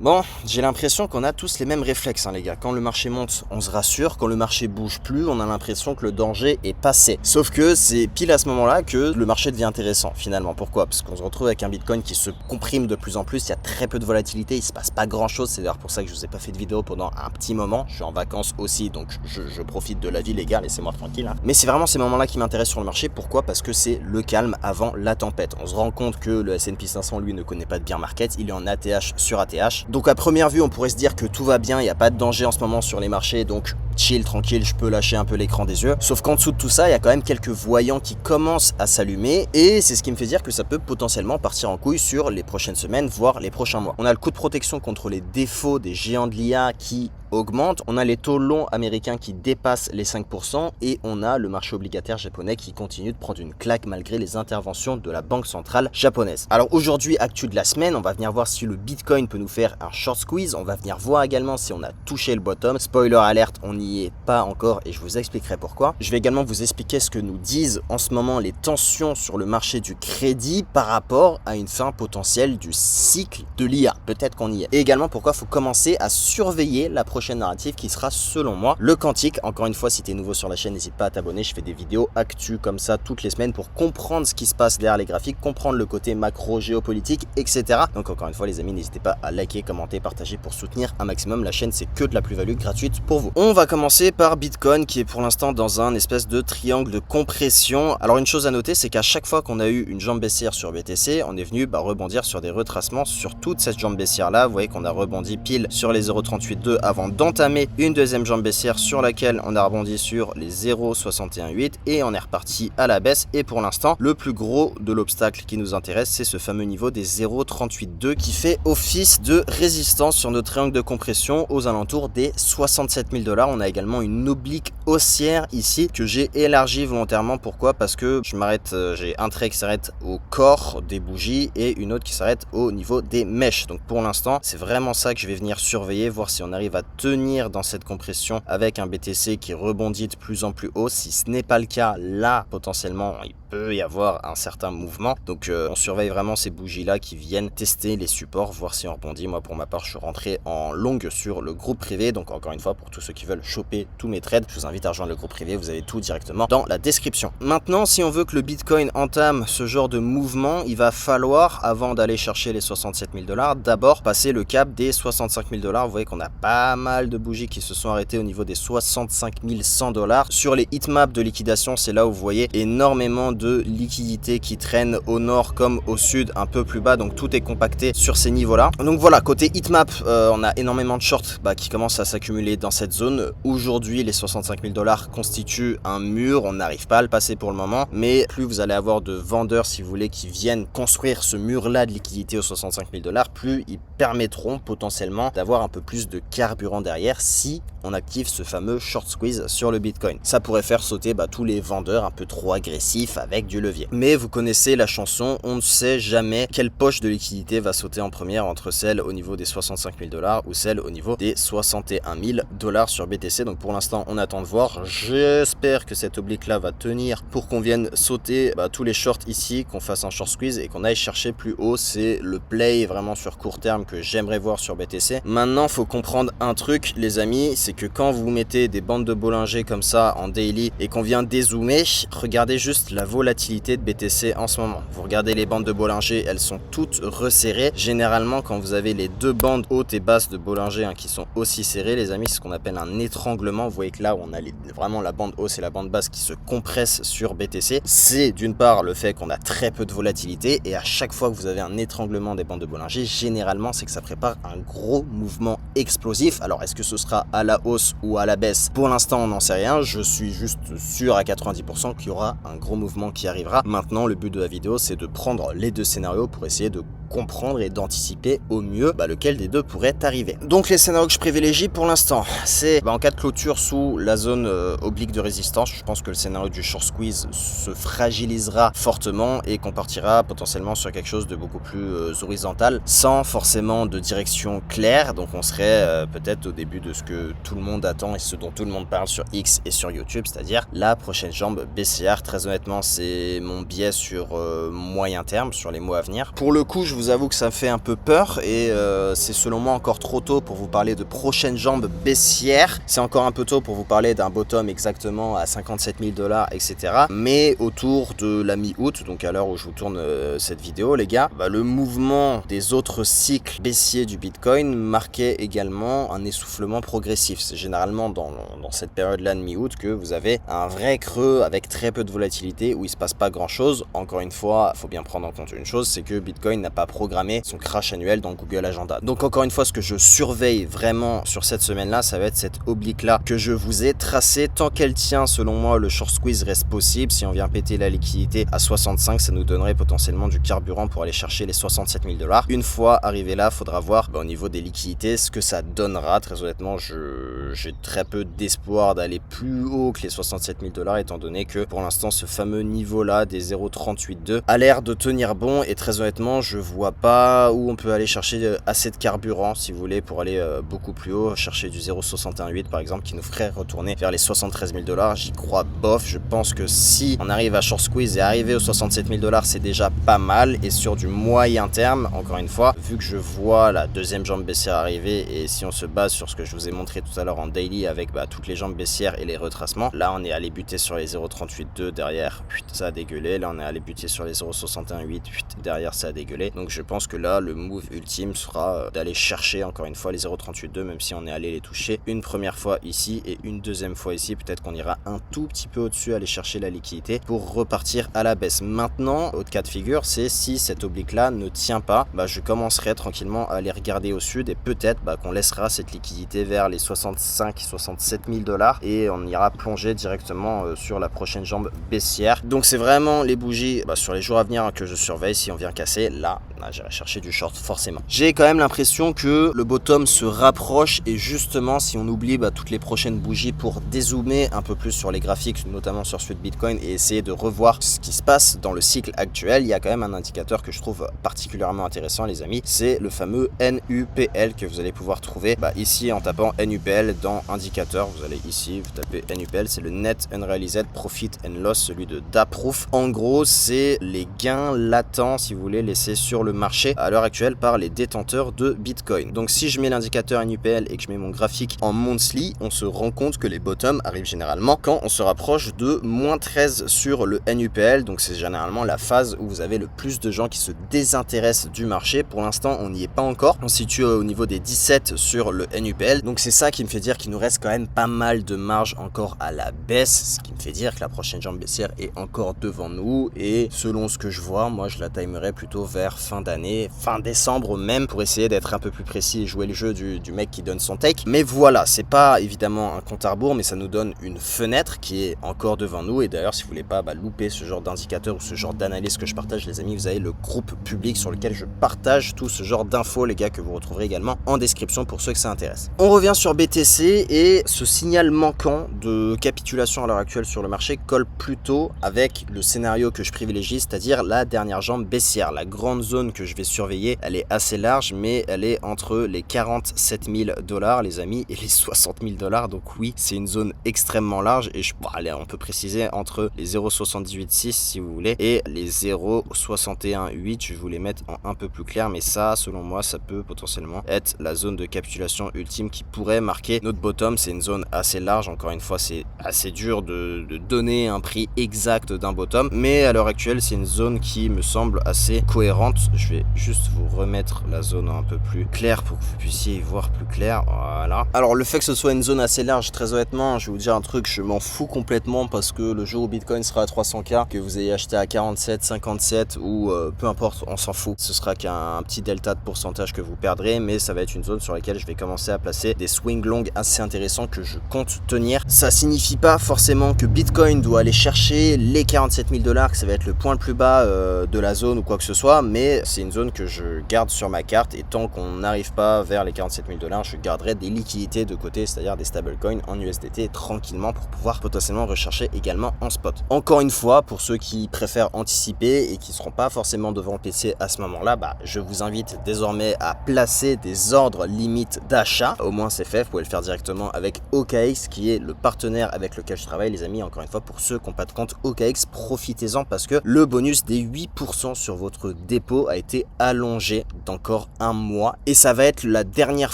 Bon, j'ai l'impression qu'on a tous les mêmes réflexes, les gars. Quand le marché monte, on se rassure. Quand le marché bouge plus, on a l'impression que le danger est passé. Sauf que c'est pile à ce moment-là que le marché devient intéressant, finalement. Pourquoi? Parce qu'on se retrouve avec un Bitcoin qui se comprime de plus en plus. Il y a très peu de volatilité. Il se passe pas grand-chose. C'est d'ailleurs pour ça que je vous ai pas fait de vidéo pendant un petit moment. Je suis en vacances aussi, donc je profite de la vie, les gars. Laissez-moi tranquille. Mais c'est vraiment ces moments-là qui m'intéressent sur le marché. Pourquoi? Parce que c'est le calme avant la tempête. On se rend compte que le S&P 500, lui, ne connaît pas de bear market. Il est en ATH sur ATH. Donc à première vue, on pourrait se dire que tout va bien, il n'y a pas de danger en ce moment sur les marchés, donc chill, tranquille, je peux lâcher un peu l'écran des yeux. Sauf qu'en dessous de tout ça, il y a quand même quelques voyants qui commencent à s'allumer, et c'est ce qui me fait dire que ça peut potentiellement partir en couille sur les prochaines semaines, voire les prochains mois. On a le coût de protection contre les défauts des géants de l'IA qui augmente, on a les taux longs américains qui dépassent les 5% et on a le marché obligataire japonais qui continue de prendre une claque malgré les interventions de la banque centrale japonaise. Alors aujourd'hui, actu de la semaine, on va venir voir si le Bitcoin peut nous faire un short squeeze, on va venir voir également si on a touché le bottom. Spoiler alerte, on n'y est pas encore et je vous expliquerai pourquoi. Je vais également vous expliquer ce que nous disent en ce moment les tensions sur le marché du crédit par rapport à une fin potentielle du cycle de l'IA. Peut-être qu'on y est. Et également pourquoi il faut commencer à surveiller la prochaine narrative qui sera selon moi le quantique. Encore une fois, si tu es nouveau sur la chaîne, n'hésite pas à t'abonner. Je fais des vidéos actu comme ça toutes les semaines pour comprendre ce qui se passe derrière les graphiques, comprendre le côté macro, géopolitique, etc. Donc encore une fois les amis, n'hésitez pas à liker, commenter, partager pour soutenir un maximum la chaîne. C'est que de la plus-value gratuite pour vous. On va commencer par Bitcoin qui est pour l'instant dans un espèce de triangle de compression. Alors une chose à noter, c'est qu'à chaque fois qu'on a eu une jambe baissière sur BTC, on est venu rebondir sur des retracements sur toute cette jambe baissière là. Vous voyez qu'on a rebondi pile sur les 0,38,2 avant d'entamer une deuxième jambe baissière sur laquelle on a rebondi sur les 0,61,8 et on est reparti à la baisse. Et pour l'instant, le plus gros de l'obstacle qui nous intéresse, c'est ce fameux niveau des 0,38,2 qui fait office de résistance sur notre triangle de compression aux alentours des 67 000 $. On a également une oblique haussière ici que j'ai élargie volontairement. Pourquoi? Parce que je m'arrête, j'ai un trait qui s'arrête au corps des bougies et une autre qui s'arrête au niveau des mèches. Donc pour l'instant, c'est vraiment ça que je vais venir surveiller, voir si on arrive à tenir dans cette compression avec un BTC qui rebondit de plus en plus haut. Si ce n'est pas le cas, là potentiellement il peut y avoir un certain mouvement. Donc on surveille vraiment ces bougies là qui viennent tester les supports, voir si on rebondit. Moi pour ma part, je suis rentré en longue sur le groupe privé. Donc encore une fois, pour tous ceux qui veulent choper tous mes trades, je vous invite à rejoindre le groupe privé. Vous avez tout directement dans la description. Maintenant, si on veut que le Bitcoin entame ce genre de mouvement, il va falloir, avant d'aller chercher les 67 000 $, d'abord passer le cap des 65 000 $. Vous voyez qu'on a pas mal de bougies qui se sont arrêtées au niveau des 65 100 $. Sur les heatmaps de liquidation, c'est là où vous voyez énormément de liquidités qui traînent au nord comme au sud, un peu plus bas. Donc tout est compacté sur ces niveaux-là. Donc voilà, côté heatmap, on a énormément de shorts qui commencent à s'accumuler dans cette zone. Aujourd'hui, les 65 000 $ constituent un mur. On n'arrive pas à le passer pour le moment. Mais plus vous allez avoir de vendeurs, si vous voulez, qui viennent construire ce mur-là de liquidité aux 65 000 $, plus ils permettront potentiellement d'avoir un peu plus de carburant derrière si on active ce fameux short squeeze sur le Bitcoin. Ça pourrait faire sauter tous les vendeurs un peu trop agressifs avec du levier. Mais vous connaissez la chanson, on ne sait jamais quelle poche de liquidité va sauter en première, entre celle au niveau des 65 000 $ ou celle au niveau des 61 000 $ sur BTC. Donc pour l'instant, on attend de voir. J'espère que cette oblique là va tenir pour qu'on vienne sauter tous les shorts ici, qu'on fasse un short squeeze et qu'on aille chercher plus haut. C'est le play vraiment sur court terme que j'aimerais voir sur BTC. Maintenant, faut comprendre un truc, les amis, c'est que quand vous mettez des bandes de Bollinger comme ça en daily et qu'on vient dézoomer, regardez juste la volatilité de BTC en ce moment. Vous regardez les bandes de Bollinger, elles sont toutes resserrées. Généralement, quand vous avez les deux bandes hautes et basses de Bollinger qui sont aussi serrées, les amis, c'est ce qu'on appelle un étranglement. Vous voyez que là, on a vraiment la bande hausse et la bande basse qui se compressent sur BTC. C'est d'une part le fait qu'on a très peu de volatilité et à chaque fois que vous avez un étranglement des bandes de Bollinger, généralement, c'est que ça prépare un gros mouvement explosif. Alors, est-ce que ce sera à la hausse ou à la baisse? Pour l'instant, on n'en sait rien. Je suis juste sûr à 90% qu'il y aura un gros mouvement qui arrivera. Maintenant, le but de la vidéo, c'est de prendre les deux scénarios pour essayer de comprendre et d'anticiper au mieux lequel des deux pourrait arriver. Donc les scénarios que je privilégie pour l'instant, c'est en cas de clôture sous la zone oblique de résistance, je pense que le scénario du short squeeze se fragilisera fortement et qu'on partira potentiellement sur quelque chose de beaucoup plus horizontal, sans forcément de direction claire. Donc on serait peut-être au début de ce que tout le monde attend et ce dont tout le monde parle sur X et sur YouTube, c'est-à-dire la prochaine jambe baissière. Très honnêtement, c'est mon biais sur moyen terme, sur les mois à venir. Pour le coup, je vous avoue que ça me fait un peu peur et c'est selon moi encore trop tôt pour vous parler de prochaines jambes baissières. C'est encore un peu tôt pour vous parler d'un bottom exactement à 57 000 $, etc. Mais autour de la mi-août, donc à l'heure où je vous tourne cette vidéo, les gars, le mouvement des autres cycles baissiers du Bitcoin marquait également un essoufflement progressif. C'est généralement dans cette période-là de mi-août que vous avez un vrai creux avec très peu de volatilité où il se passe pas grand-chose. Encore une fois, il faut bien prendre en compte une chose, c'est que Bitcoin n'a pas programmé son crash annuel dans Google Agenda. Donc encore une fois, ce que je surveille vraiment sur cette semaine-là, ça va être cette oblique-là que je vous ai tracée. Tant qu'elle tient, selon moi, le short squeeze reste possible. Si on vient péter la liquidité à 65, ça nous donnerait potentiellement du carburant pour aller chercher les 67 000 $. Une fois arrivé là, faudra voir au niveau des liquidités ce que ça donnera. Très honnêtement, j'ai très peu d'espoir d'aller plus haut que les 67 000 $, étant donné que pour l'instant, ce fameux niveau-là des 0,382 a l'air de tenir bon. Et très honnêtement, je vois pas où on peut aller chercher assez de carburant, si vous voulez, pour aller beaucoup plus haut, chercher du 0,618 par exemple, qui nous ferait retourner vers les 73 000 $. J'y crois bof. Je pense que si on arrive à short squeeze et arriver aux 67 000 $, c'est déjà pas mal. Et sur du moyen terme, encore une fois, vu que je vois la deuxième jambe baissière arriver, et si on se base sur ce que je vous ai montré tout à l'heure en daily avec toutes les jambes baissières et les retracements, là on est allé buter sur les 0,382 derrière, ça a dégueulé. Là on est allé buter sur les 0,618 derrière, ça a dégueulé. Donc je pense que là le move ultime sera d'aller chercher encore une fois les 0,382, même si on est allé les toucher une première fois ici et une deuxième fois ici. Peut-être qu'on ira un tout petit peu au-dessus, aller chercher la liquidité pour repartir à la baisse. Maintenant, autre cas de figure, c'est si cette oblique là ne tient pas, je commencerai tranquillement à aller regarder au sud et peut-être qu'on laissera cette liquidité vers les 65-67 000 $ et on ira plonger directement sur la prochaine jambe baissière. Donc c'est vraiment les bougies sur les jours à venir que je surveille. Si on vient casser, là j'irai chercher du short forcément. J'ai quand même l'impression que le bottom se rapproche et justement si on oublie toutes les prochaines bougies pour dézoomer un peu plus sur les graphiques, notamment sur celui de Bitcoin, et essayer de revoir ce qui se passe dans le cycle actuel, il y a quand même un indicateur que je trouve particulièrement intéressant, les amis. C'est le fameux NUPL que vous allez pouvoir trouver ici en tapant NUPL dans indicateur. Vous allez ici, vous tapez NUPL, c'est le Net Unrealized Profit and Loss, celui de DAPRoof. En gros, c'est les gains latents, si vous voulez, laissés sur le marché à l'heure actuelle par les détenteurs de Bitcoin. Donc si je mets l'indicateur NUPL et que je mets mon graphique en monthly, on se rend compte que les bottoms arrivent généralement quand on se rapproche de -13 sur le NUPL. Donc c'est généralement la phase où vous avez le plus de gens qui se désintéressent du marché. Pour l'instant, on n'y est pas encore. On se situe au niveau des 17 sur le NUPL. Donc c'est ça qui me fait dire qu'il nous reste quand même pas mal de marge encore à la baisse, ce qui me fait dire que la prochaine jambe baissière est encore devant nous. Et selon ce que je vois, moi je la timerai plutôt vers fin d'année, fin décembre même, pour essayer d'être un peu plus précis et jouer le jeu du mec qui donne son take. Mais voilà, c'est pas évidemment un compte à rebours, mais ça nous donne une fenêtre qui est encore devant nous. Et d'ailleurs, si vous voulez pas louper ce genre d'indicateur ou ce genre d'analyse que je partage, les amis, vous avez le groupe public sur lequel je partage tout ce genre d'infos, les gars, que vous retrouverez également en description pour ceux que ça intéresse. On revient sur BTC et ce signal manquant de capitulation à l'heure actuelle sur le marché colle plutôt avec le scénario que je privilégie, c'est-à-dire la dernière jambe baissière. La grande zone que je vais surveiller, elle est assez large, mais elle est entre les 47 000 $, les amis, et les 60 000 $. Donc oui, c'est une zone extrêmement large et allez, on peut préciser entre les 0,786 si vous voulez et les 0,618. Je vais vous les mettre en un peu plus clair, mais ça, selon moi, ça peut potentiellement être la zone de capitulation ultime qui pourrait marquer notre bottom. C'est une zone assez large. Encore une fois, c'est assez dur de donner un prix exact d'un bottom, mais à l'heure actuelle, c'est une zone qui me semble assez cohérente. Je vais juste vous remettre la zone un peu plus claire pour que vous puissiez y voir plus clair. Voilà. Alors le fait que ce soit une zone assez large, très honnêtement, je vais vous dire un truc, je m'en fous complètement, parce que le jour où Bitcoin sera à 300K, que vous ayez acheté à 47, 57 ou peu importe, on s'en fout. Ce sera qu'un petit delta de pourcentage que vous perdrez, mais ça va être une zone sur laquelle je vais commencer à placer des swing longs assez intéressants que je compte tenir. Ça signifie pas forcément que Bitcoin doit aller chercher les 47 000 $, que ça va être le point le plus bas de la zone ou quoi que ce soit, mais c'est une zone que je garde sur ma carte, et tant qu'on n'arrive pas vers les 47 000 $, je garderai des liquidités de côté, c'est-à-dire des stablecoins en USDT tranquillement pour pouvoir potentiellement rechercher également en spot. Encore une fois, pour ceux qui préfèrent anticiper et qui ne seront pas forcément devant le PC à ce moment-là, je vous invite désormais à placer des ordres limites d'achat. Au moins c'est fait, vous pouvez le faire directement avec OKX qui est le partenaire avec lequel je travaille, les amis. Encore une fois, pour ceux qui n'ont pas de compte OKX, profitez-en parce que le bonus des 8% sur votre dépôt a été allongé d'encore un mois et ça va être la dernière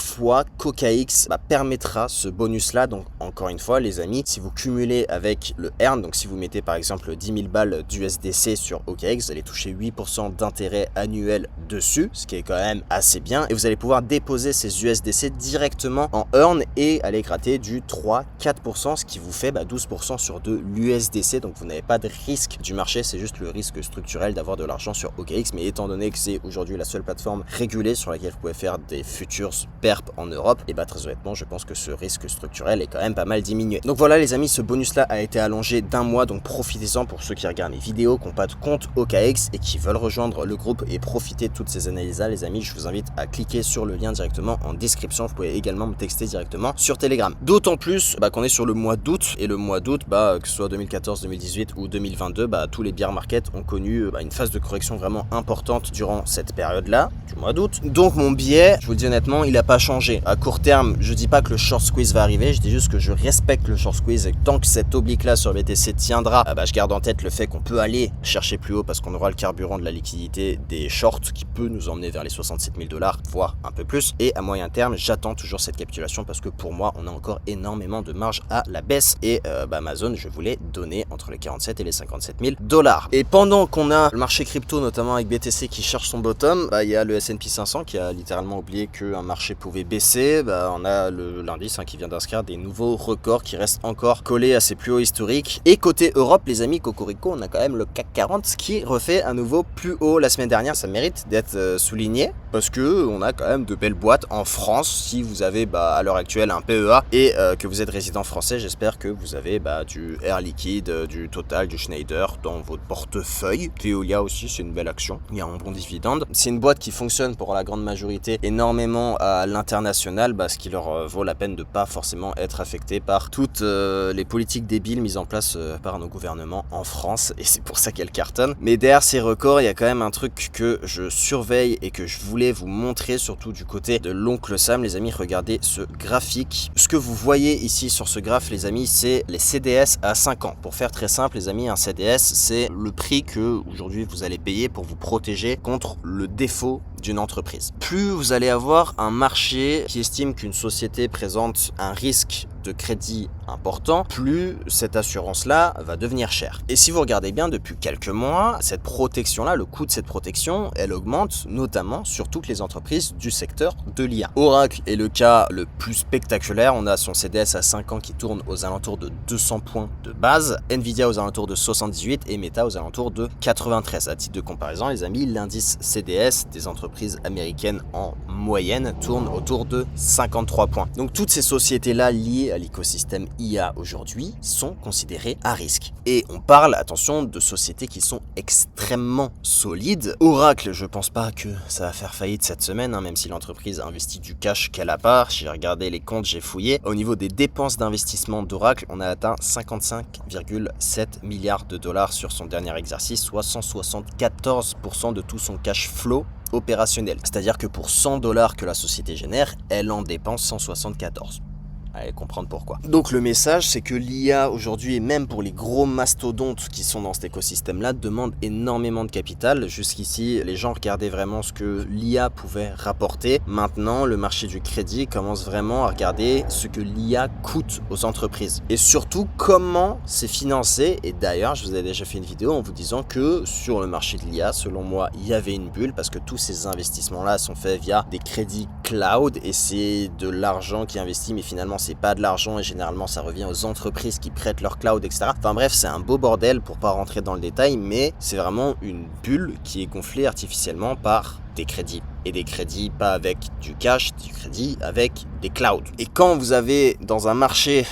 fois qu'OKX permettra ce bonus-là. Donc encore une fois les amis, si vous cumulez avec le earn, donc si vous mettez par exemple 10 000 balles d'USDC sur OKX, vous allez toucher 8% d'intérêt annuel dessus, ce qui est quand même assez bien, et vous allez pouvoir déposer ces USDC directement en earn et aller gratter du 3-4%, ce qui vous fait 12% sur de l'USDC. Donc vous n'avez pas de risque du marché, c'est juste le risque structurel d'avoir de l'argent sur OKX, mais étant donné que c'est aujourd'hui la seule plateforme régulée sur laquelle vous pouvez faire des futures perp en Europe, et très honnêtement je pense que ce risque structurel est quand même pas mal diminué. Donc voilà les amis, ce bonus là a été allongé d'un mois, donc profitez-en pour ceux qui regardent les vidéos, qui n'ont pas de compte OKX et qui veulent rejoindre le groupe et profiter de toutes ces analyses là les amis. Je vous invite à cliquer sur le lien directement en description. Vous pouvez également me texter directement sur Telegram. D'autant plus qu'on est sur le mois d'août, et le mois d'août, que ce soit 2014, 2018 ou 2022, tous les bear markets ont connu une phase de correction vraiment importante durant cette période là du mois d'août. Donc mon biais, je vous le dis honnêtement, il n'a pas changé. À court terme, je dis pas que le short squeeze va arriver, je dis juste que je respecte le short squeeze et que tant que cette oblique là sur BTC tiendra, je garde en tête le fait qu'on peut aller chercher plus haut parce qu'on aura le carburant de la liquidité des shorts qui peut nous emmener vers les 67 000 $, voire un peu plus. Et à moyen terme, j'attends toujours cette capitulation parce que pour moi, on a encore énormément de marge à la baisse. Et ma zone, je voulais donner entre les 47 et les 57 000 $. Et pendant qu'on a le marché crypto, notamment avec BTC qui cherche son bottom, il y a le S&P 500 qui a littéralement oublié qu'un marché pouvait baisser. On a l'indice qui vient d'inscrire des nouveaux records qui restent encore collés à ses plus hauts historiques. Et côté Europe, les amis, cocorico, on a quand même le CAC 40 qui refait un nouveau plus haut la semaine dernière. Ça mérite d'être souligné parce que on a quand même de belles boîtes en France. Si vous avez à l'heure actuelle un PEA et que vous êtes résident français, j'espère que vous avez du Air Liquide, du Total, du Schneider dans votre portefeuille. Veolia aussi, c'est une belle action. Il y a un bon dividende. C'est une boîte qui fonctionne pour la grande majorité énormément à l'international, ce qui leur vaut la peine de pas forcément être affecté par toutes les politiques débiles mises en place par nos gouvernements en France, et c'est pour ça qu'elle cartonne. Mais derrière ces records, il y a quand même un truc que je surveille et que je voulais vous montrer, surtout du côté de l'oncle Sam. Les amis, regardez ce graphique. Ce que vous voyez ici sur ce graphe, les amis, c'est les CDS à 5 ans. Pour faire très simple, les amis, un CDS, c'est le prix que aujourd'hui vous allez payer pour vous protéger contre le défaut d'une entreprise. Plus vous allez avoir un marché qui estime qu'une société présente un risque de crédit important, plus cette assurance-là va devenir chère. Et si vous regardez bien, depuis quelques mois, cette protection-là, le coût de cette protection, elle augmente, notamment sur toutes les entreprises du secteur de l'IA. Oracle est le cas le plus spectaculaire. On a son CDS à 5 ans qui tourne aux alentours de 200 points de base, Nvidia aux alentours de 78 et Meta aux alentours de 93. À titre de comparaison, les amis, l'indice CDS des entreprises américaines en moyenne tourne autour de 53 points. Donc toutes ces sociétés-là liées à l'écosystème IA aujourd'hui sont considérées à risque. Et on parle, attention, de sociétés qui sont extrêmement solides. Oracle, je pense pas que ça va faire faillite cette semaine, même si l'entreprise investit du cash qu'elle a pas. J'ai regardé les comptes, j'ai fouillé. Au niveau des dépenses d'investissement d'Oracle, on a atteint 55,7 milliards de dollars sur son dernier exercice, soit 174% de tout son cash flow opérationnel. C'est-à-dire que pour 100 $ que la société génère, elle en dépense 174. Allez comprendre pourquoi. Donc le message, c'est que l'IA aujourd'hui, et même pour les gros mastodontes qui sont dans cet écosystème-là, demande énormément de capital. Jusqu'ici, les gens regardaient vraiment ce que l'IA pouvait rapporter. Maintenant, le marché du crédit commence vraiment à regarder ce que l'IA coûte aux entreprises. Et surtout, comment c'est financé. Et d'ailleurs, je vous ai déjà fait une vidéo en vous disant que sur le marché de l'IA, selon moi, il y avait une bulle parce que tous ces investissements-là sont faits via des crédits cloud et c'est de l'argent qui est investi, mais finalement, c'est pas de l'argent et généralement ça revient aux entreprises qui prêtent leur cloud, etc. Enfin bref, c'est un beau bordel pour pas rentrer dans le détail, mais c'est vraiment une bulle qui est gonflée artificiellement par des crédits. Et des crédits pas avec du cash, du crédit avec des clouds. Et quand vous avez dans un marché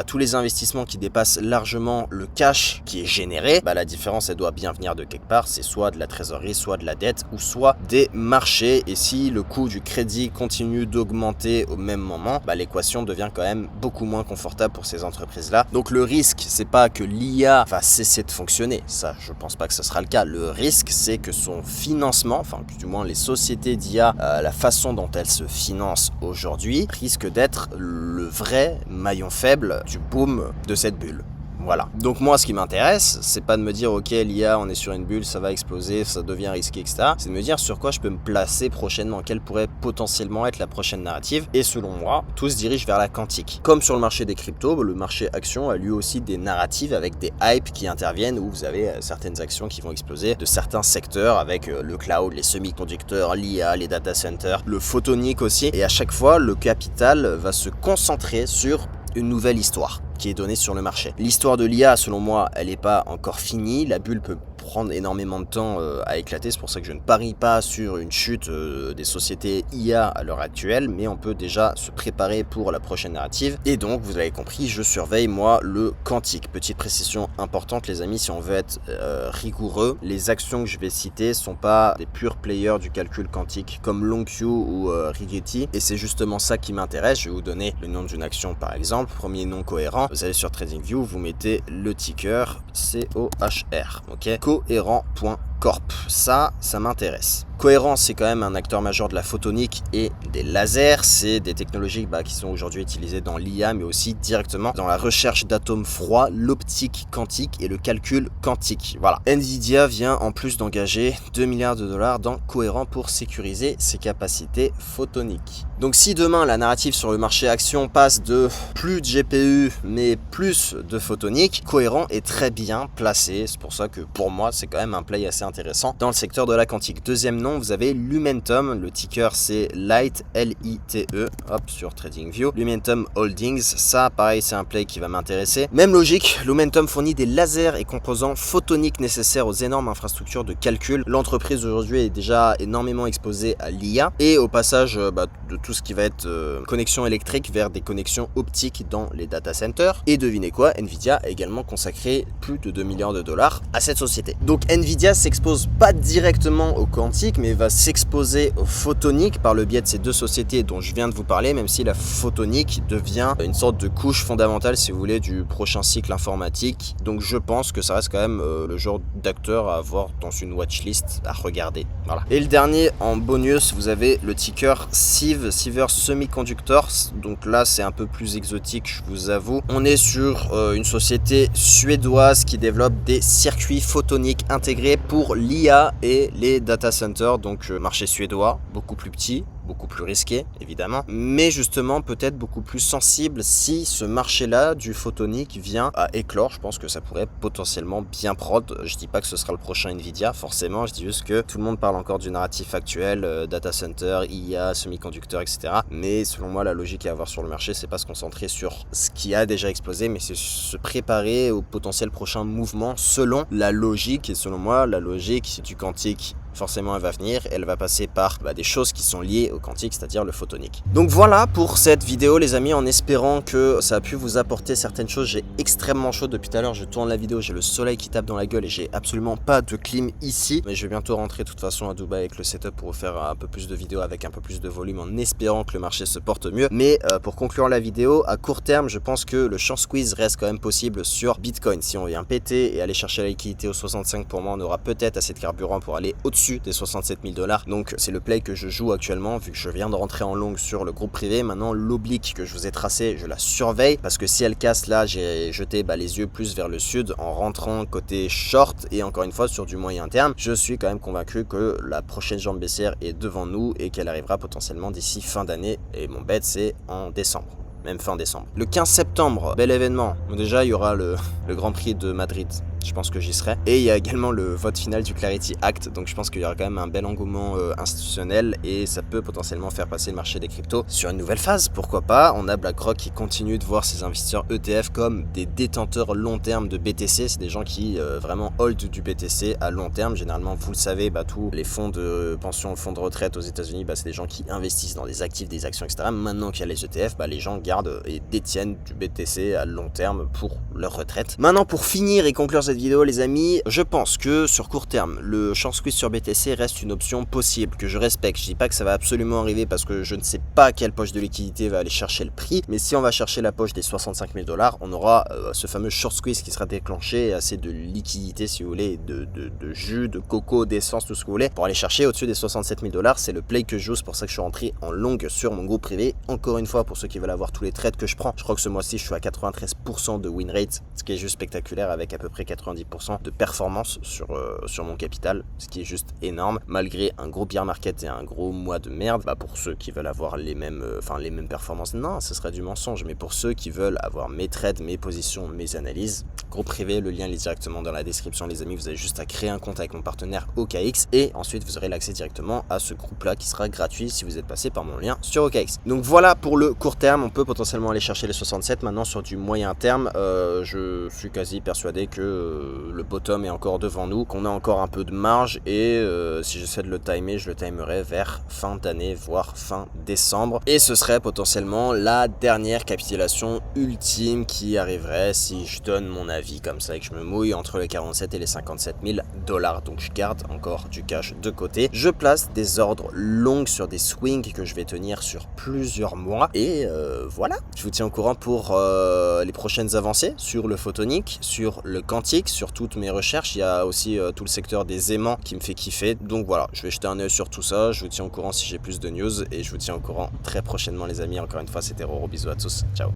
tous les investissements qui dépassent largement le cash qui est généré, la différence elle doit bien venir de quelque part. C'est soit de la trésorerie, soit de la dette, ou soit des marchés. Et si le coût du crédit continue d'augmenter au même moment, l'équation devient quand même beaucoup moins confortable pour ces entreprises-là. Donc le risque, c'est pas que l'IA va cesser de fonctionner. Ça, je pense pas que ce sera le cas. Le risque, c'est que son financement, enfin du moins les sociétés d'IA, la façon dont elles se financent aujourd'hui, risque d'être le vrai maillon faible du boom de cette bulle. Voilà. Donc moi, ce qui m'intéresse, c'est pas de me dire, ok, l'IA, on est sur une bulle, ça va exploser, ça devient risqué, etc. C'est de me dire sur quoi je peux me placer prochainement, quelle pourrait potentiellement être la prochaine narrative. Et selon moi, tout se dirige vers la quantique. Comme sur le marché des cryptos, le marché action a lui aussi des narratives avec des hypes qui interviennent où vous avez certaines actions qui vont exploser de certains secteurs avec le cloud, les semi-conducteurs, l'IA, les data centers, le photonique aussi. Et à chaque fois, le capital va se concentrer sur une nouvelle histoire qui est donnée sur le marché. L'histoire de l'IA, selon moi, elle n'est pas encore finie. La bulle peut prendre énormément de temps à éclater. C'est pour ça que je ne parie pas sur une chute des sociétés IA à l'heure actuelle, mais on peut déjà se préparer pour la prochaine narrative. Et donc, vous l'avez compris, je surveille, moi, le quantique. Petite précision importante, les amis, si on veut être rigoureux, les actions que je vais citer ne sont pas des purs players du calcul quantique comme Lonq ou Rigetti. Et c'est justement ça qui m'intéresse. Je vais vous donner le nom d'une action, par exemple. Premier nom cohérent. Vous allez sur TradingView, vous mettez le ticker COHR. Ok, cohérent.corp. Ça m'intéresse. Cohérent, c'est quand même un acteur majeur de la photonique et des lasers. C'est des technologies qui sont aujourd'hui utilisées dans l'IA, mais aussi directement dans la recherche d'atomes froids, l'optique quantique et le calcul quantique. Voilà. Nvidia vient en plus d'engager 2 milliards de dollars dans Cohérent pour sécuriser ses capacités photoniques. Donc si demain la narrative sur le marché action passe de plus de GPU mais plus de photonique, Cohérent est très bien placé. C'est pour ça que pour moi c'est quand même un play assez intéressant dans le secteur de la quantique. Deuxième nom, vous avez Lumentum, le ticker c'est Lite, L-I-T-E, hop, sur TradingView. Lumentum Holdings, ça pareil c'est un play qui va m'intéresser. Même logique, Lumentum fournit des lasers et composants photoniques nécessaires aux énormes infrastructures de calcul. L'entreprise aujourd'hui est déjà énormément exposée à l'IA et au passage de tout ce qui va être connexion électrique vers des connexions optiques dans les data centers. Et devinez quoi, Nvidia a également consacré plus de 2 milliards de dollars à cette société. Donc Nvidia s'expose pas directement au quantique, mais va s'exposer au photonique par le biais de ces deux sociétés dont je viens de vous parler, même si la photonique devient une sorte de couche fondamentale, si vous voulez, du prochain cycle informatique. Donc je pense que ça reste quand même le genre d'acteur à avoir dans une watchlist à regarder. Voilà. Et le dernier, en bonus, vous avez le ticker Sivers Semiconductors. Donc là, c'est un peu plus exotique, je vous avoue. On est sur une société suédoise qui développe des circuits photoniques intégrés pour l'IA et les data centers. Donc marché suédois, beaucoup plus petit, beaucoup plus risqué évidemment, mais justement peut-être beaucoup plus sensible si ce marché-là du photonique vient à éclore. Je pense que ça pourrait potentiellement bien prod. Je dis pas que ce sera le prochain Nvidia, forcément, je dis juste que tout le monde parle encore du narratif actuel, data center, IA, semi-conducteurs, etc. Mais selon moi, la logique à avoir sur le marché, c'est pas se concentrer sur ce qui a déjà explosé, mais c'est se préparer au potentiel prochain mouvement selon la logique. Et selon moi, la logique du quantique, forcément elle va venir, elle va passer par des choses qui sont liées au quantique, c'est-à-dire le photonique. Donc voilà pour cette vidéo les amis, en espérant que ça a pu vous apporter certaines choses. J'ai extrêmement chaud depuis tout à l'heure, je tourne la vidéo, j'ai le soleil qui tape dans la gueule et j'ai absolument pas de clim ici, mais je vais bientôt rentrer de toute façon à Dubaï avec le setup pour vous faire un peu plus de vidéos avec un peu plus de volume en espérant que le marché se porte mieux. Mais pour conclure la vidéo, à court terme je pense que le short squeeze reste quand même possible sur Bitcoin. Si on vient péter et aller chercher la liquidité aux 65, pour moi on aura peut-être assez de carburant pour aller au-dessus des 67 000 $. Donc c'est le play que je joue actuellement, vu que je viens de rentrer en long sur le groupe privé. Maintenant l'oblique que je vous ai tracé, je la surveille, parce que si elle casse là, j'ai jeté les yeux plus vers le sud en rentrant côté short. Et encore une fois sur du moyen terme, je suis quand même convaincu que la prochaine jambe baissière est devant nous et qu'elle arrivera potentiellement d'ici fin d'année. Et mon bet c'est en décembre, même fin décembre. Le 15 septembre, bel événement. Déjà, il y aura le Grand Prix de Madrid. Je pense que j'y serai. Et il y a également le vote final du Clarity Act. Donc je pense qu'il y aura quand même un bel engouement institutionnel et ça peut potentiellement faire passer le marché des cryptos sur une nouvelle phase. Pourquoi pas? On a BlackRock qui continue de voir ses investisseurs ETF comme des détenteurs long terme de BTC. C'est des gens qui vraiment hold du BTC à long terme. Généralement, vous le savez, tous les fonds de pension, fonds de retraite aux États-Unis, c'est des gens qui investissent dans des actifs, des actions, etc. Maintenant qu'il y a les ETF, les gens gardent et détiennent du BTC à long terme pour leur retraite. Maintenant, pour finir et conclure cette cette vidéo les amis. Je pense que sur court terme, le short squeeze sur BTC reste une option possible, que je respecte. Je dis pas que ça va absolument arriver parce que je ne sais pas quelle poche de liquidité va aller chercher le prix, mais si on va chercher la poche des 65 000 $, on aura ce fameux short squeeze qui sera déclenché, assez de liquidité si vous voulez, de jus, de coco, d'essence, tout ce que vous voulez, pour aller chercher au-dessus des 67 000 $. C'est le play que je joue, c'est pour ça que je suis rentré en longue sur mon groupe privé. Encore une fois, pour ceux qui veulent avoir tous les trades que je prends, je crois que ce mois-ci je suis à 93% de win rate, ce qui est juste spectaculaire, avec à peu près 90% de performance sur mon capital, ce qui est juste énorme, malgré un gros bear market et un gros mois de merde. Pour ceux qui veulent avoir les mêmes performances, non, ce serait du mensonge, mais pour ceux qui veulent avoir mes trades, mes positions, mes analyses, groupe privé, le lien est directement dans la description les amis, vous avez juste à créer un compte avec mon partenaire OKX et ensuite vous aurez l'accès directement à ce groupe là qui sera gratuit si vous êtes passé par mon lien sur OKX. Donc voilà pour le court terme, on peut potentiellement aller chercher les 67. Maintenant sur du moyen terme, je suis quasi persuadé que le bottom est encore devant nous, qu'on a encore un peu de marge et si j'essaie de le timer, je le timerai vers fin d'année, voire fin décembre, et ce serait potentiellement la dernière capitulation ultime qui arriverait si je donne mon avis comme ça et que je me mouille entre les 47 et les 57 000 $. Donc je garde encore du cash de côté, je place des ordres longs sur des swings que je vais tenir sur plusieurs mois et voilà, je vous tiens au courant pour les prochaines avancées sur le photonique, sur le quantique, sur toutes mes recherches. Il y a aussi tout le secteur des aimants qui me fait kiffer, donc voilà, je vais jeter un œil sur tout ça, je vous tiens au courant si j'ai plus de news et je vous tiens au courant très prochainement les amis. Encore une fois c'était Roro, bisous à tous, ciao.